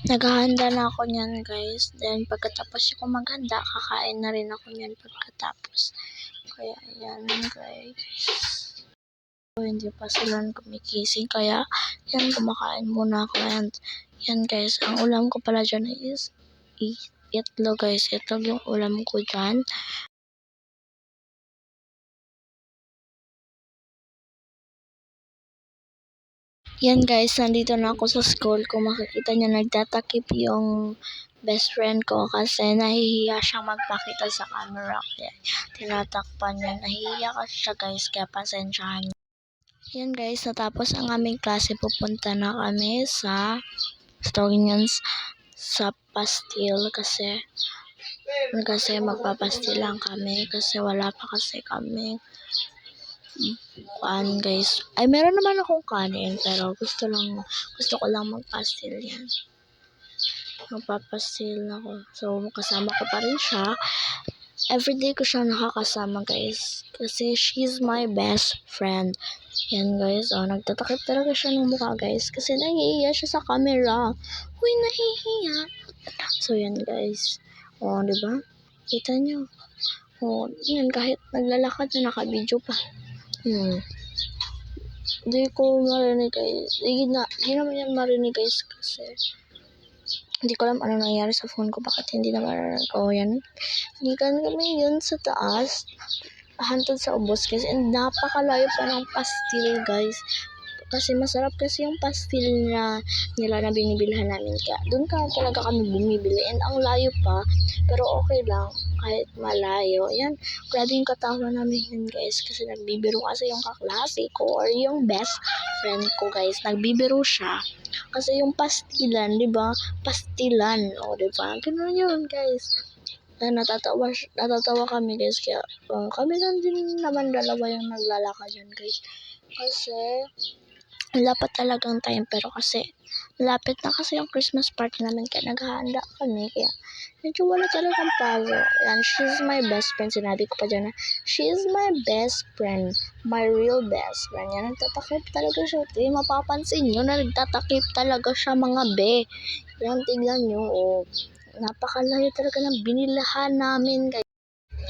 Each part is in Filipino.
Naghahanda na ako niyan, guys. Then, pagkatapos ko maghanda, kakain na rin ako niyan pagkatapos. Kaya, yan, guys. So, hindi pa sila kumigising. Kaya, yan, kumakain muna ako. Yan, guys. Ang ulam ko pala dyan is itlog, guys. Itlog yung ulam ko dyan. Yan, guys, nandito na ako sa school. Kung makikita niyo, nagtatakip yung best friend ko kasi nahihiya siyang magpakita sa camera. Kaya tinatakpan niya. Nahihiya kasi siya, guys, kaya pasensyahan niyo. Yan, guys, natapos ang aming klase. Pupunta na kami sa Stoginians sa pastil kasi magpapastil lang kami kasi wala pa kasi kami guys. Ay, meron naman akong kanin pero gusto ko lang magpastil yan. Magpapastil ako. So, kasama ko pa rin siya. Everyday ko siya nakakasama, guys. Kasi she's my best friend. Yan, guys. Oh, nagtatakip talaga siya ng mukha, guys. Kasi nahihiya siya sa camera. Uy, nahihiya. So, yan, guys. Oh, diba? Kita nyo. Oh, yan. Kahit naglalakad na naka-video pa. Hindi ko marinig, guys. Hindi naman yan marinig, guys. Kasi hindi ko alam ano nangyari sa phone ko. Bakit hindi na marinig. Oh, yan. Higan kami yun sa taas. Hantod sa ubos, guys. And napakalayo pa ng pastil, guys. Kasi masarap kasi yung pastil nila na binibilhan namin. Kaya doon talaga kami bumibili. And ang layo pa. Pero okay lang. Kahit malayo. Yan. Grabe yung katawa namin yun, guys. Kasi nagbibiro kasi yung kaklase ko or yung best friend ko, guys. Nagbibiro siya. Kasi yung pastilan, di ba? Pastilan. O, di ba? Ganun yun, guys. Natatawa kami, guys. Kaya kami lang din naman dalawa yung naglalakad yan, guys. Kasi lapit talagang time, pero kasi lapit na kasi yung Christmas party namin, kaya naghahanda kami, kaya medyo wala talagang pago. Yan, she's my best friend. Sinabi ko pa dyan na she's my best friend, my real best friend. Yan, nagtatakip talaga siya. Mapapansin nyo na nagtatakip talaga siya, mga be. Yan, tignan nyo. Oh, napakalayo talaga ng binilahan namin, guys.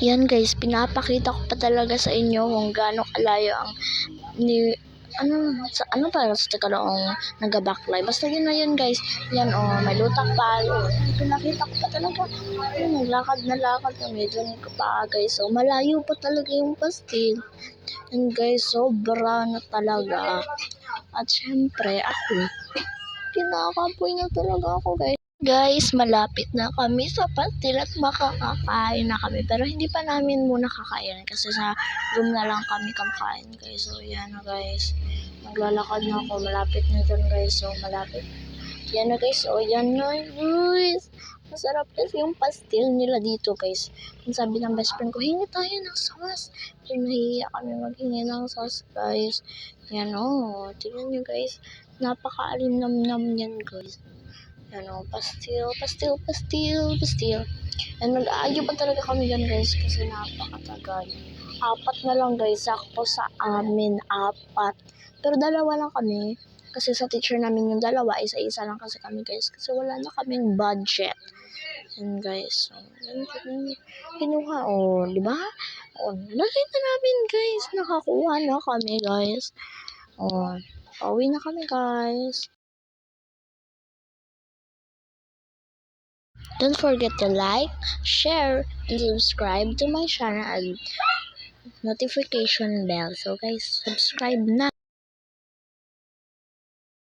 Yan, guys, pinapakita ko pa talaga sa inyo kung gaano kalayo ang ano para sa tagalong nag-backlight. Basta yun na yun, guys. Yan, may lutak pa. Pinakita ko pa talaga. Naglakad na lakad kami. Doon ko pa, guys. So, malayo pa talaga yung pastil. And, guys, sobra na talaga. At, syempre, ako, kinakapoy na talaga ako, guys. Guys, malapit na kami sa pastil at makakakain na kami. Pero hindi pa namin muna kakain kasi sa room na lang kami kakain, guys. So, yan na, guys. Maglalakad na ako. Malapit na dyan, guys. So, malapit. Yan na, guys. So, yan na, guys. Masarap kasi yung pastil nila dito, guys. Ang sabi ng best friend ko, hingi tayo ng sauce. Pero nahihiya kami maghingi ng sauce, guys. Yan, tignan nyo, guys. Napaka-alim-nam-nam yan, guys. Ano, pastil. And mag-aagyo pa talaga kami dyan, guys, kasi napakatagal. 4 na lang, guys, sakto sa amin, 4. Pero 2 lang kami, kasi sa teacher namin yung 2, isa-isa lang kasi kami, guys, kasi wala na kaming budget. And, guys, so, kinuha, di ba? Nakita namin, guys, nakakuha na kami, guys. Pauwi na kami, guys. Don't forget to like, share, and subscribe to my channel and notification bell. So guys, subscribe na.